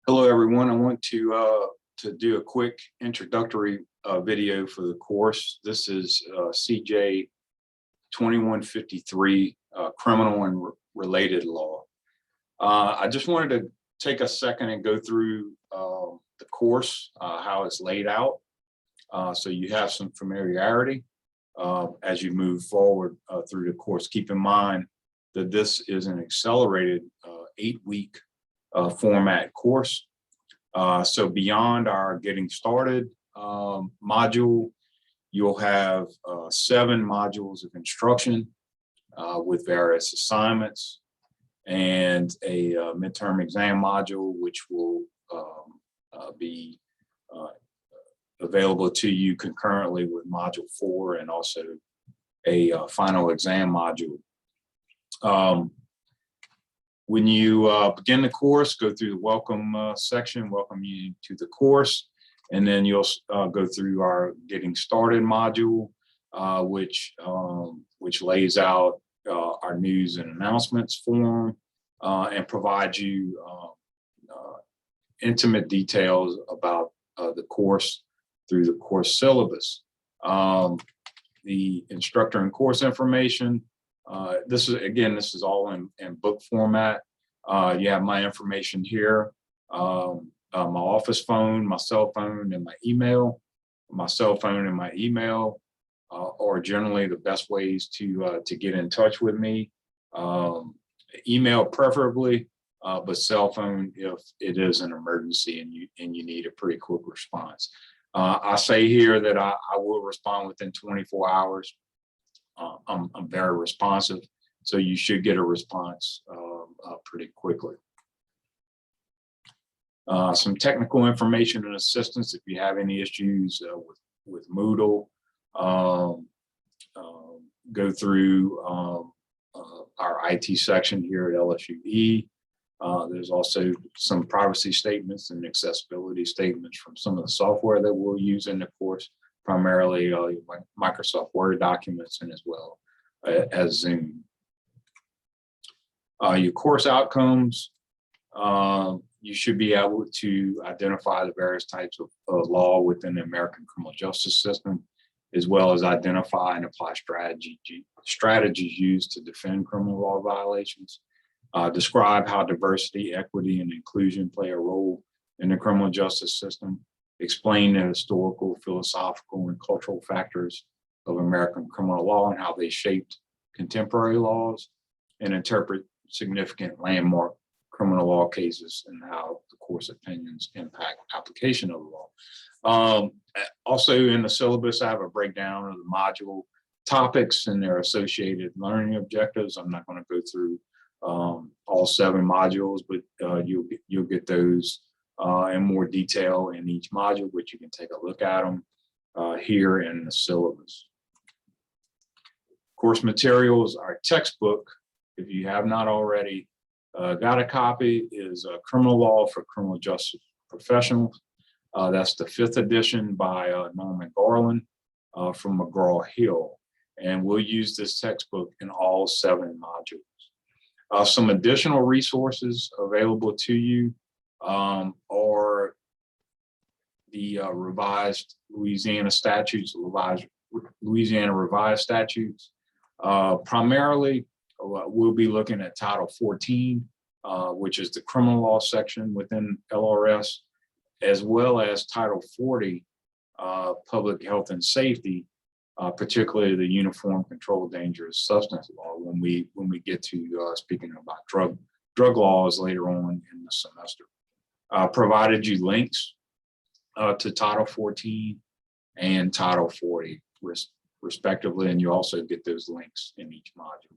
Hello, everyone. I want to do a quick introductory video for the course. This is CJ 2153, Criminal and Related Law. I just wanted to take a second and go through the course, how it's laid out, so you have some familiarity as you move forward through the course. Keep in mind that this is an accelerated 8-week format course. So beyond our getting started module, you'll have 7 modules of instruction with various assignments and a midterm exam module, which will be available to you concurrently with module 4, and also a final exam module. When you begin the course, go through the welcome section, welcome you to the course, and then you'll go through our getting started module, which lays out our news and announcements form and provides you intimate details about the course through the course syllabus. The instructor and course information. This is all in book format. You have my information here, my office phone, my cell phone, and my email. My cell phone and my email are generally the best ways to get in touch with me. Email preferably, but cell phone if it is an emergency and you need a pretty quick response. I say here that I will respond within 24 hours. I'm very responsive, so you should get a response pretty quickly. Some technical information and assistance if you have any issues with Moodle. Go through our IT section here at LSUE. There's also some privacy statements and accessibility statements from some of the software that we'll use in the course, primarily Microsoft Word documents and as well as Zoom. Your course outcomes, you should be able to identify the various types of law within the American criminal justice system, as well as identify and apply strategies used to defend criminal law violations. Describe how diversity, equity, and inclusion play a role in the criminal justice system. Explain the historical, philosophical, and cultural factors of American criminal law and how they shaped contemporary laws, and interpret significant landmark criminal law cases and how the course opinions impact application of the law. Also in the syllabus, I have a breakdown of the module topics and their associated learning objectives. I'm not going to go through all 7 modules, but you'll get those in more detail in each module, which you can take a look at them here in the syllabus. Course materials, our textbook, if you have not already got a copy, is Criminal Law for Criminal Justice Professionals. That's the 5th edition by Norman Garland from McGraw-Hill. And we'll use this textbook in all 7 modules. Some additional resources available to you are the revised Louisiana statutes, Louisiana revised statutes. Primarily, we'll be looking at Title 14, which is the criminal law section within LRS, as well as Title 40, public health and safety, particularly the Uniform Controlled Dangerous Substance Law when we get to speaking about drug laws later on in the semester. Provided you links to Title 14 and Title 40 respectively, and you also get those links in each module.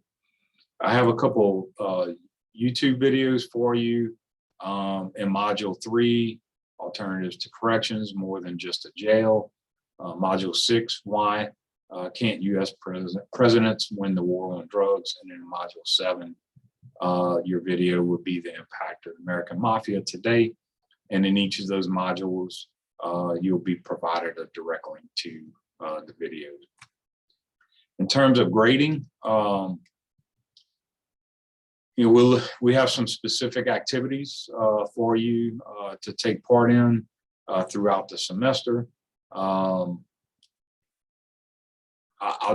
I have a couple YouTube videos for you in Module 3, Alternatives to Corrections, More Than Just a Jail. Module 6, Why Can't U.S. Presidents Win the War on Drugs? And in Module 7, your video would be the impact of the American Mafia today. And in each of those modules, you'll be provided a direct link to the videos. In terms of grading, we have some specific activities for you to take part in throughout the semester. I'll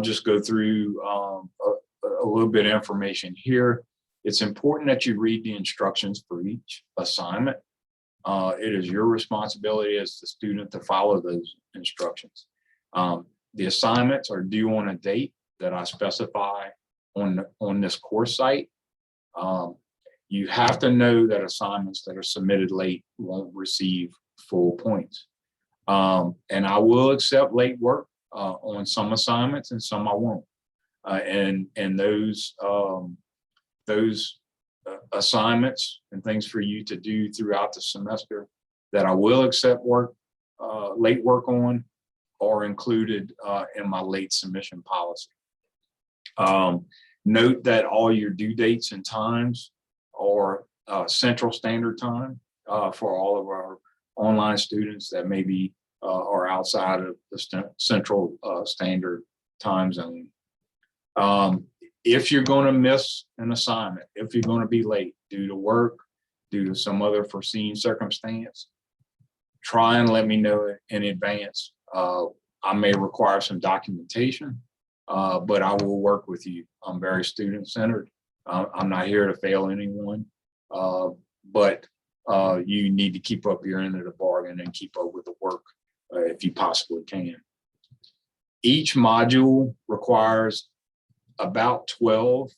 just go through a little bit of information here. It's important that you read the instructions for each assignment. It is your responsibility as the student to follow those instructions. The assignments are due on a date that I specify on this course site. You have to know that assignments that are submitted late won't receive full points. And I will accept late work on some assignments and some I won't. And those assignments and things for you to do throughout the semester that I will accept late work on are included in my late submission policy. Note that all your due dates and times are Central Standard Time for all of our online students that maybe are outside of the Central Standard Time zone. If you're going to miss an assignment, if you're going to be late due to work, due to some other foreseen circumstance, try and let me know in advance. I may require some documentation, but I will work with you. I'm very student-centered. I'm not here to fail anyone, but you need to keep up your end of the bargain and keep up with the work if you possibly can. Each module requires about 12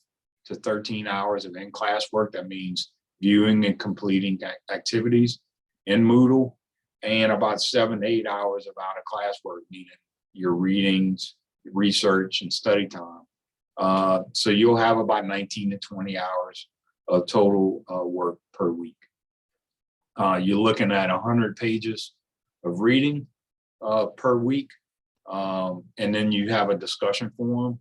to 13 hours of in-class work. That means viewing and completing activities in Moodle, and about 7 to 8 hours of out-of-class work, meaning your readings, research, and study time. So you'll have about 19 to 20 hours of total work per week. You're looking at 100 pages of reading per week. And then you have a discussion forum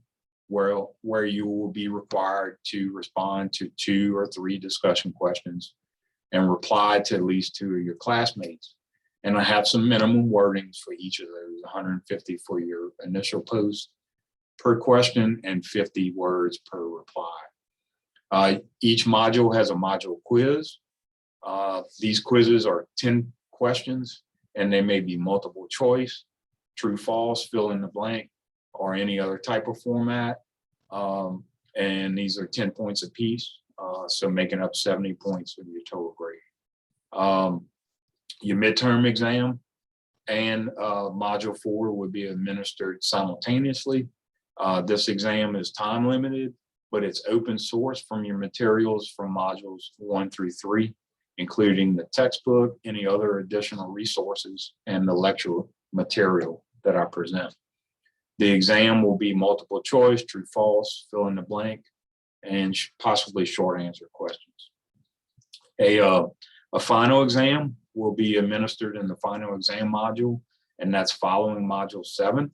where you will be required to respond to 2 or 3 discussion questions and reply to at least 2 of your classmates. And I have some minimum wordings for each of those, 150 for your initial post per question and 50 words per reply. Each module has a module quiz. These quizzes are 10 questions, and they may be multiple choice, true, false, fill in the blank, or any other type of format. And these are 10 points apiece, so making up 70 points of your total grade. Your midterm exam and module 4 would be administered simultaneously. This exam is time limited, but it's open source from your materials from modules 1 through 3, including the textbook, any other additional resources, and the lecture material that I present. The exam will be multiple choice, true, false, fill in the blank, and possibly short answer questions. A final exam will be administered in the final exam module, and that's following module 7.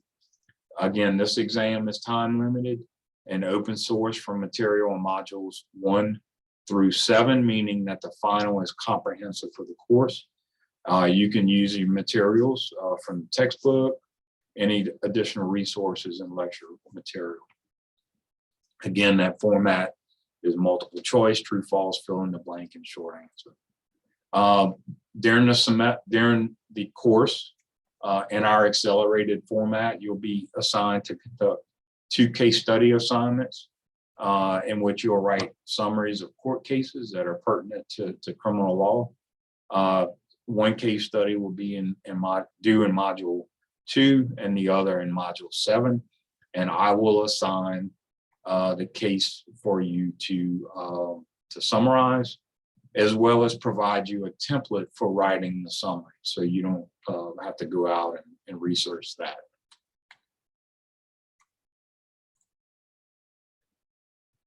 Again, this exam is time limited and open source from material in modules 1 through 7, meaning that the final is comprehensive for the course. You can use your materials from the textbook, any additional resources and lecture material. Again, that format is multiple choice, true, false, fill in the blank, and short answer. During the course, in our accelerated format, you'll be assigned to conduct 2 case study assignments in which you'll write summaries of court cases that are pertinent to criminal law. One case study will be due in module 2 and the other in module 7, and I will assign the case for you to summarize, as well as provide you a template for writing the summary, so you don't have to go out and research that.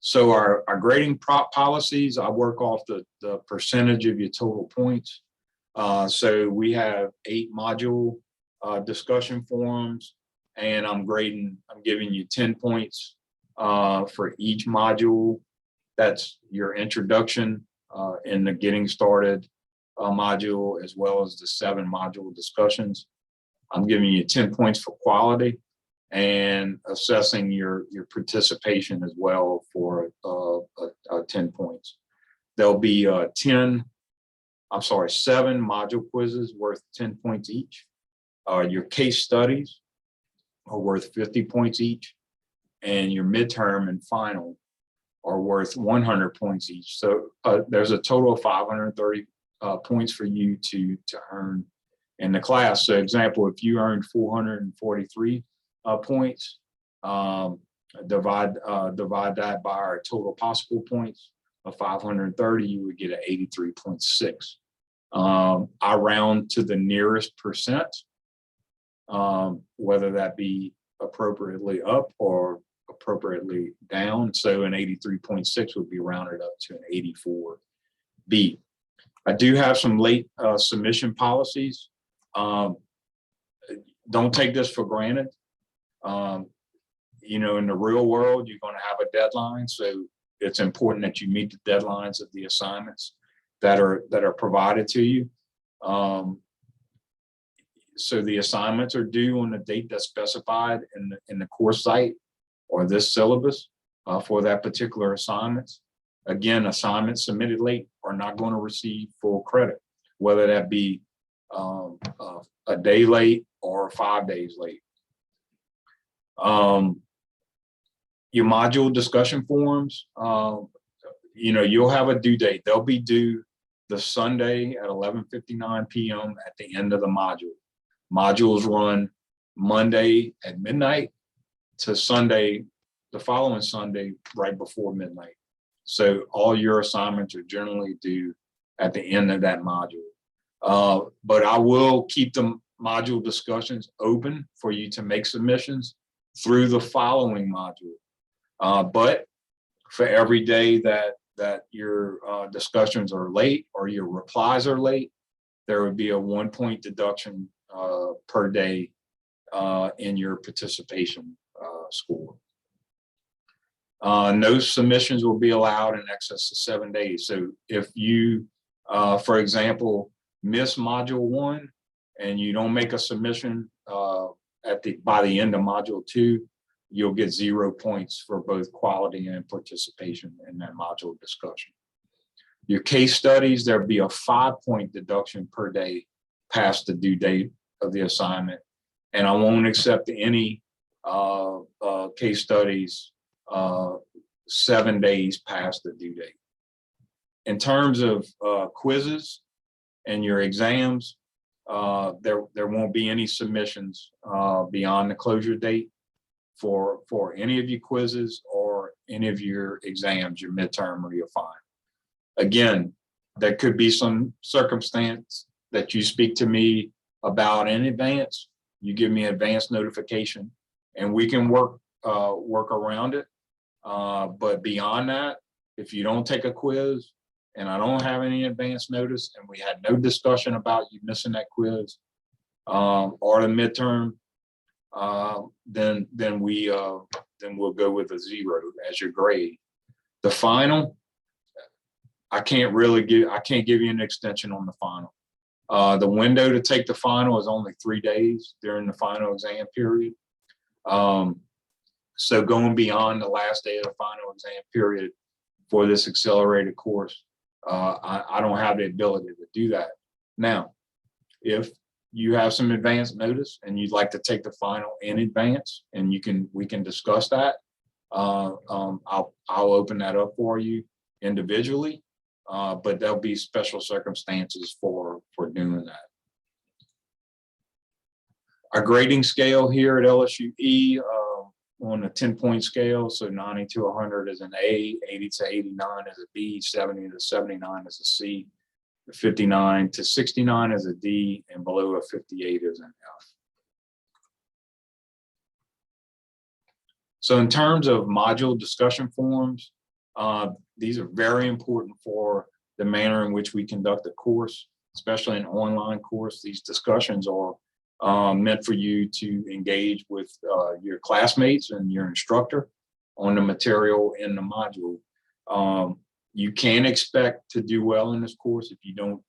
So our grading policies, I work off the percentage of your total points. So we have 8 module discussion forums, and I'm giving you 10 points for each module. That's your introduction in the getting started module, as well as the 7 module discussions. I'm giving you 10 points for quality, and assessing your participation as well for 10 points. There'll be 7 module quizzes worth 10 points each. Your case studies are worth 50 points each, and your midterm and final are worth 100 points each. So there's a total of 530 points for you to earn in the class. So example, if you earned 443 points, divide that by our total possible points of 530, you would get an 83.6. I round to the nearest percent, whether that be appropriately up or appropriately down. So an 83.6 would be rounded up to an 84B. I do have some late submission policies. Don't take this for granted. You know, in the real world, you're going to have a deadline. So it's important that you meet the deadlines of the assignments that are provided to you. So the assignments are due on the date that's specified in the course site or this syllabus for that particular assignment. Again, assignments submitted late are not going to receive full credit, whether that be a day late or 5 days late. Your module discussion forums, you know, you'll have a due date. They'll be due the Sunday at 11:59 p.m. at the end of the module. Modules run Monday at midnight to Sunday, the following Sunday, right before midnight. So all your assignments are generally due at the end of that module. But I will keep the module discussions open for you to make submissions through the following module. But for every day that your discussions are late or your replies are late, there would be a 1 point deduction per day in your participation score. No submissions will be allowed in excess of 7 days. So if you, for example, miss module 1 and you don't make a submission by the end of module 2, you'll get 0 points for both quality and participation in that module discussion. Your case studies, there'll be a 5 point deduction per day past the due date of the assignment. And I won't accept any case studies 7 days past the due date. In terms of quizzes and your exams, there won't be any submissions beyond the closure date for any of your quizzes or any of your exams, your midterm or your final. Again, there could be some circumstance that you speak to me about in advance. You give me advance notification, and we can work around it. But beyond that, if you don't take a quiz and I don't have any advance notice and we had no discussion about you missing that quiz or the midterm, then we'll go with a 0 as your grade. The final, I can't give you an extension on the final. The window to take the final is only 3 days during the final exam period. So going beyond the last day of the final exam period for this accelerated course, I don't have the ability to do that. Now, if you have some advance notice and you'd like to take the final in advance, and we can discuss that, I'll open that up for you individually, but there'll be special circumstances for doing that. Our grading scale here at LSUE on a 10-point scale, so 90 to 100 is an A, 80 to 89 is a B, 70 to 79 is a C, 59 to 69 is a D, and below a 58 is an F. So in terms of module discussion forums, these are very important for the manner in which we conduct the course, especially an online course. These discussions are meant for you to engage with your classmates and your instructor on the material in the module. You can expect to do well in this course if you don't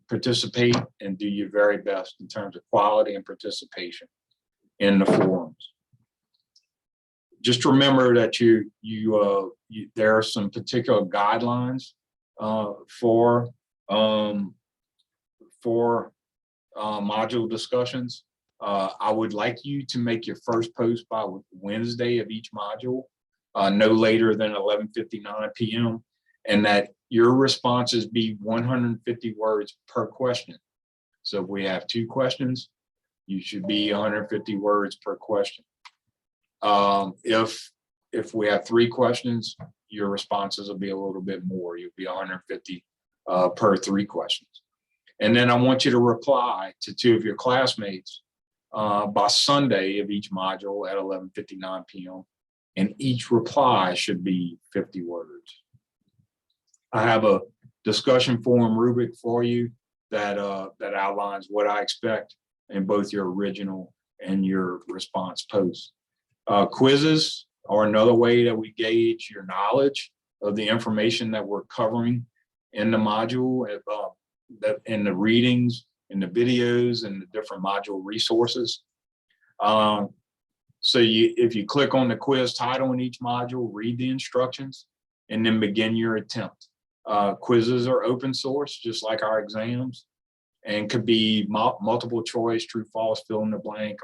participate and do your very best in terms of quality and participation. in the forums. Just remember that there are some particular guidelines for module discussions. I would like you to make your first post by Wednesday of each module, no later than 11:59 p.m., and that your responses be 150 words per question. So if we have 2 questions, you should be 150 words per question. If we have 3 questions, your responses will be a little bit more. You'll be 150 per 3 questions. And then I want you to reply to 2 of your classmates by Sunday of each module at 11:59 p.m. And each reply should be 50 words. I have a discussion forum rubric for you that outlines what I expect in both your original and your response posts. Quizzes are another way that we gauge your knowledge of the information that we're covering in the module, in the readings, in the videos, and the different module resources. So if you click on the quiz title in each module, read the instructions, and then begin your attempt. Quizzes are open source, just like our exams, and could be multiple choice, true, false, fill in the blank,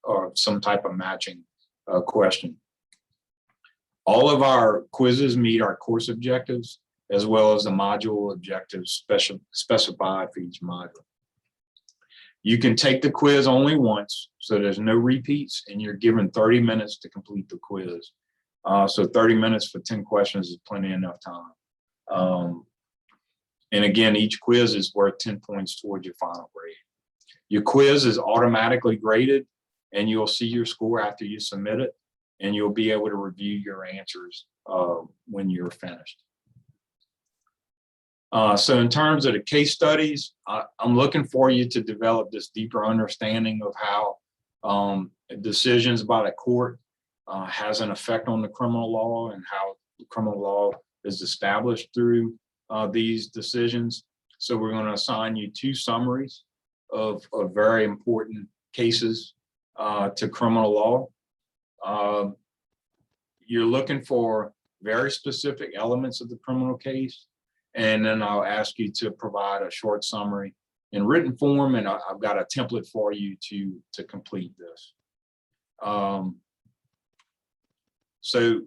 or some type of matching question. All of our quizzes meet our course objectives, as well as the module objectives specified for each module. You can take the quiz only once, so there's no repeats, and you're given 30 minutes to complete the quiz. So 30 minutes for 10 questions is plenty enough time. And again, each quiz is worth 10 points towards your final grade. Your quiz is automatically graded, and you'll see your score after you submit it, and you'll be able to review your answers when you're finished. So in terms of the case studies, I'm looking for you to develop this deeper understanding of how decisions by the court has an effect on the criminal law, and how the criminal law is established through these decisions. So we're going to assign you 2 summaries of very important cases to criminal law. You're looking for very specific elements of the criminal case, and then I'll ask you to provide a short summary in written form, and I've got a template for you to complete this. So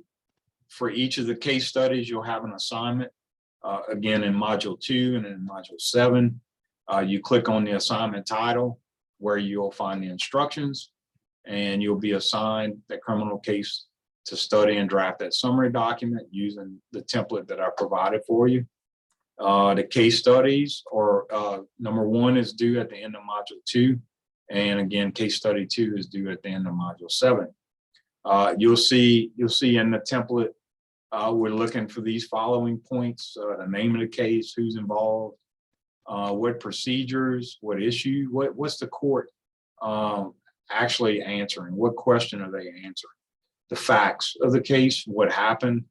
for each of the case studies, you'll have an assignment, again in module 2 and in module 7. You click on the assignment title where you'll find the instructions, and you'll be assigned the criminal case to study and draft that summary document using the template that I provided for you. The case studies are number 1 is due at the end of module 2. And again, case study 2 is due at the end of module 7. You'll see in the template, we're looking for these following points: the name of the case, who's involved, what procedures, what issue, what's the court actually answering, what question are they answering, the facts of the case, what happened,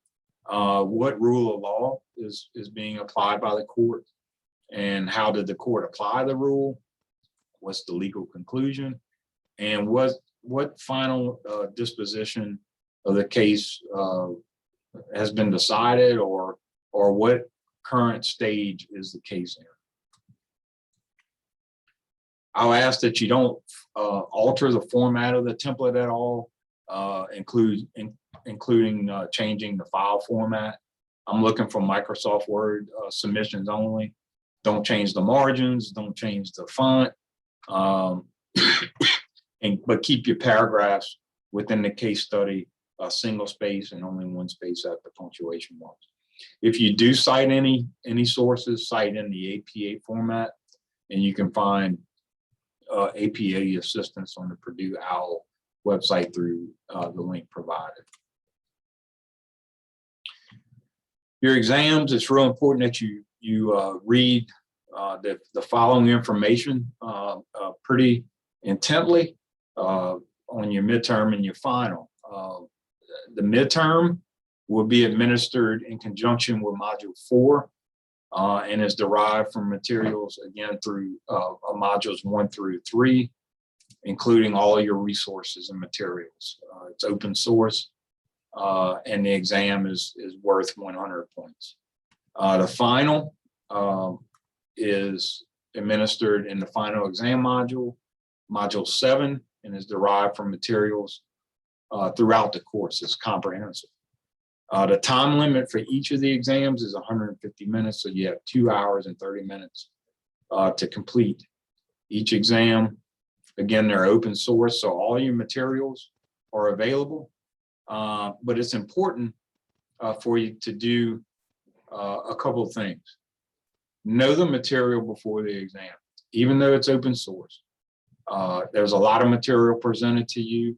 what rule of law is being applied by the court, and how did the court apply the rule, what's the legal conclusion, and what final disposition of the case has been decided, or what current stage is the case in. I'll ask that you don't alter the format of the template at all, including changing the file format. I'm looking for Microsoft Word submissions only. Don't change the margins, don't change the font, but keep your paragraphs within the case study a single space and only 1 space at the punctuation marks. If you do cite any sources, cite in the APA format, and you can find APA assistance on the Purdue OWL website through the link provided. Your exams, it's real important that you read the following information pretty intently on your midterm and your final. The midterm will be administered in conjunction with module 4 and is derived from materials again through modules 1 through 3. including all your resources and materials. It's open source, and the exam is worth 100 points. The final is administered in the final exam module, module 7, and is derived from materials throughout the course. It's comprehensive. The time limit for each of the exams is 150 minutes, so you have 2 hours and 30 minutes to complete each exam. Again, they're open source, so all your materials are available, but it's important for you to do a couple of things. Know the material before the exam, even though it's open source. There's a lot of material presented to you,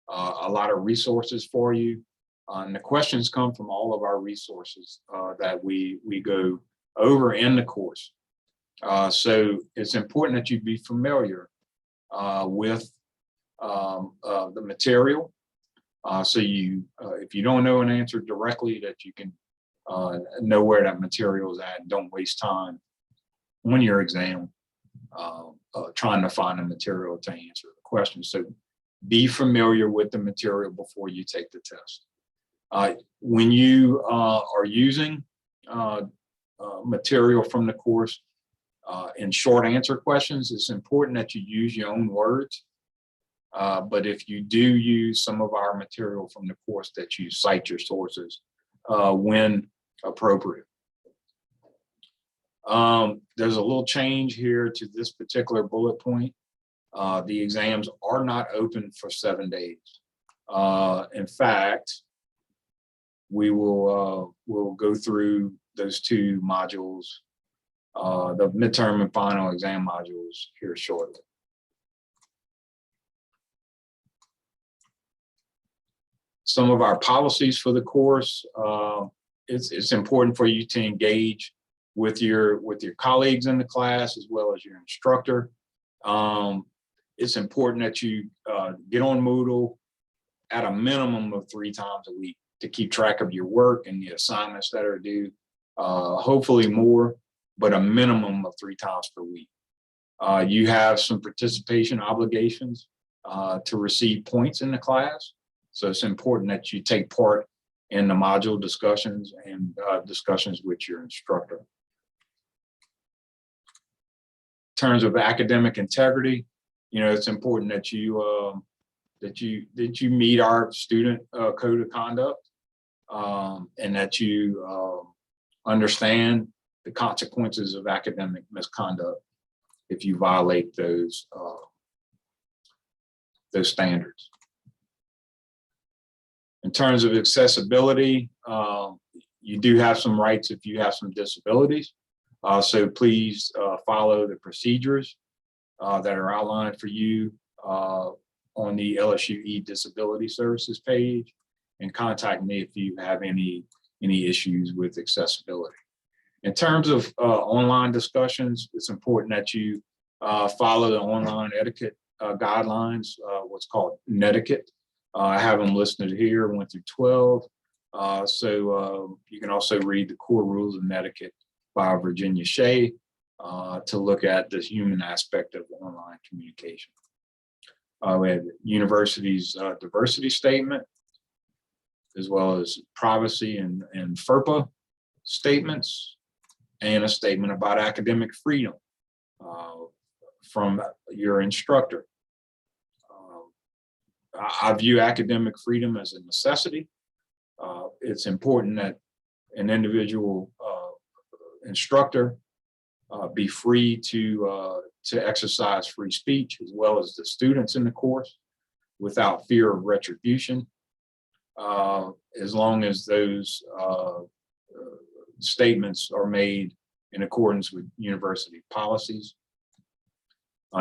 a lot of resources for you, and the questions come from all of our resources that we go over in the course. So it's important that you be familiar with the material, so you, if you don't know an answer directly, that you can know where that material is at. Don't waste time on your exam trying to find a material to answer the question. So be familiar with the material before you take the test. When you are using material from the course in short answer questions, it's important that you use your own words. But if you do use some of our material from the course, that you cite your sources when appropriate. There's a little change here to this particular bullet point. The exams are not open for 7 days. In fact, we'll go through those 2 modules, the midterm and final exam modules, here shortly. Some of our policies for the course, it's important for you to engage with your colleagues in the class as well as your instructor. It's important that you get on Moodle at a minimum of 3 times a week to keep track of your work and the assignments that are due. Hopefully more, but a minimum of 3 times per week. You have some participation obligations to receive points in the class. So it's important that you take part in the module discussions and discussions with your instructor. In terms of academic integrity, you know, it's important that you meet our student code of conduct, and that you understand the consequences of academic misconduct if you violate those standards. In terms of accessibility, you do have some rights if you have some disabilities. So please follow the procedures that are outlined for you on the LSU E-Disability Services page, and contact me if you have any issues with accessibility. In terms of online discussions, it's important that you follow the online etiquette guidelines, what's called netiquette. I have them listed here, 1 through 12. So you can also read the core rules of netiquette by Virginia Shea to look at this human aspect of online communication. We have the university's diversity statement, as well as privacy and FERPA statements, and a statement about academic freedom from your instructor. I view academic freedom as a necessity. It's important that an individual instructor be free to exercise free speech, as well as the students in the course, without fear of retribution, as long as those statements are made in accordance with university policies.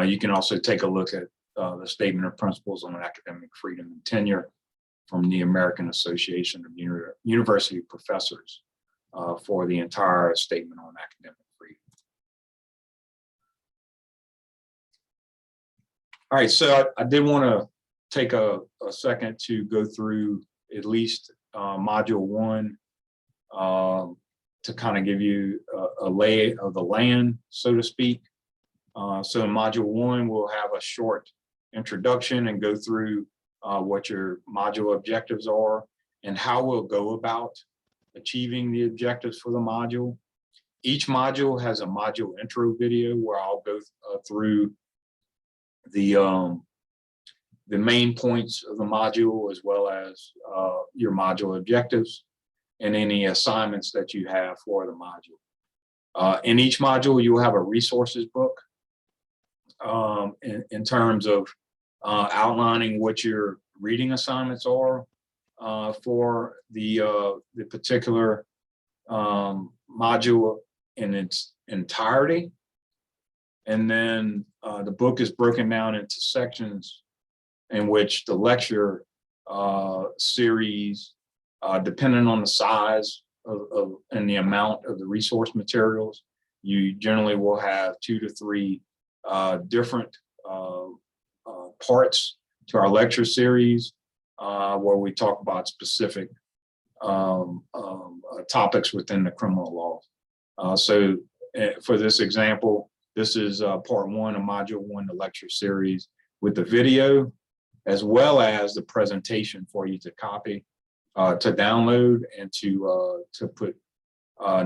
You can also take a look at the Statement of Principles on Academic Freedom and Tenure from the American Association of University Professors for the entire statement on academic freedom. All right, so I did want to take a second to go through at least module 1 to kind of give you a lay of the land, so to speak. So in module 1, we'll have a short introduction and go through what your module objectives are and how we'll go about achieving the objectives for the module. Each module has a module intro video where I'll go through the main points of the module, as well as your module objectives and any assignments that you have for the module. In each module, you'll have a resources book in terms of outlining what your reading assignments are for the particular module in its entirety. And then the book is broken down into sections in which the lecture series, depending on the size of and the amount of the resource materials, you generally will have 2 to 3 different parts to our lecture series where we talk about specific topics within the criminal law. So for this example, this is part 1 of module 1, the lecture series, with the video, as well as the presentation for you to copy, to download, and to put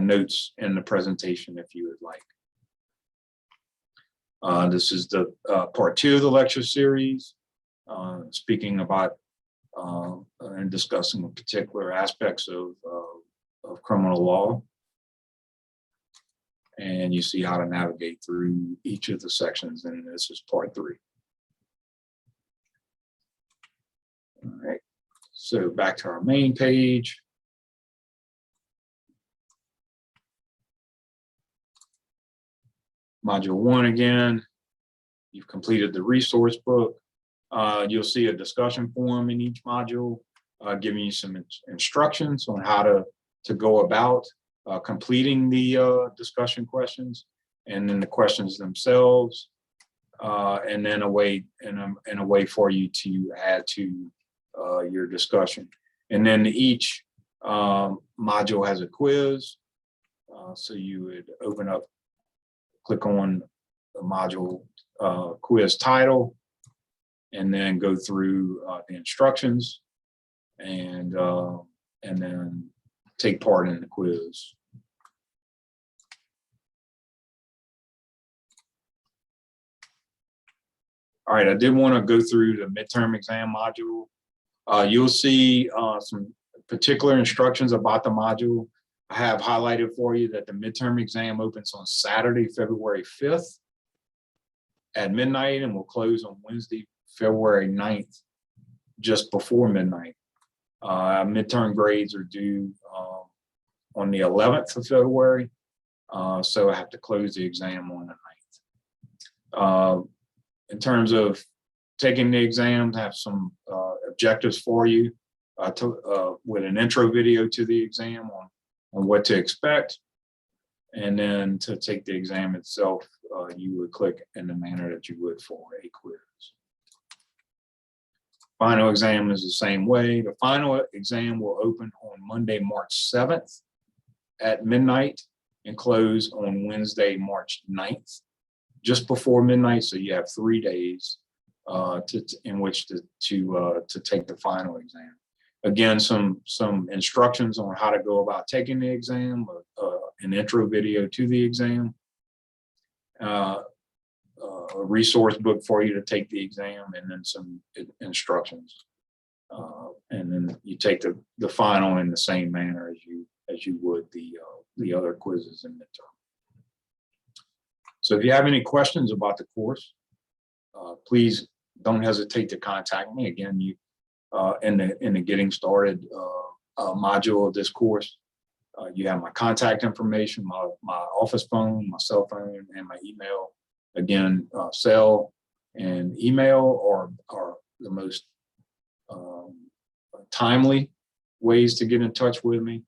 notes in the presentation if you would like. This is the part 2 of the lecture series, speaking about and discussing particular aspects of criminal law. And you see how to navigate through each of the sections, and this is part 3. All right, so back to our main page. Module 1 again, you've completed the resource book. You'll see a discussion forum in each module, giving you some instructions on how to go about completing the discussion questions, and then the questions themselves, and then a way for you to add to your discussion. And then each module has a quiz, so you would open up, click on the module quiz title, and then go through the instructions, and then take part in the quiz. All right, I did want to go through the midterm exam module. You'll see some particular instructions about the module. I have highlighted for you that the midterm exam opens on Saturday, February 5th at midnight, and will close on Wednesday, February 9th, just before midnight. Midterm grades are due on the 11th of February, so I have to close the exam on the 9th. In terms of taking the exam, I have some objectives for you with an intro video to the exam on what to expect. And then to take the exam itself, you would click in the manner that you would for a quiz. Final exam is the same way. The final exam will open on Monday, March 7th at midnight and close on Wednesday, March 9th, just before midnight. So you have 3 days in which to take the final exam. Again, some instructions on how to go about taking the exam, an intro video to the exam, a resource book for you to take the exam, and then some instructions. And then you take the final in the same manner as you would the other quizzes in midterm. So if you have any questions about the course, please don't hesitate to contact me. Again, in the getting started module of this course, you have my contact information, my office phone, my cell phone, and my email. Again, cell and email are the most timely ways to get in touch with me.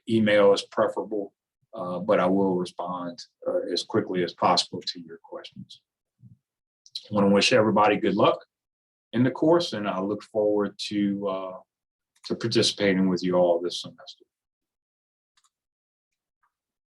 Email is preferable, but I will respond as quickly as possible to your questions. I want to wish everybody good luck in the course, and I look forward to participating with you all this semester.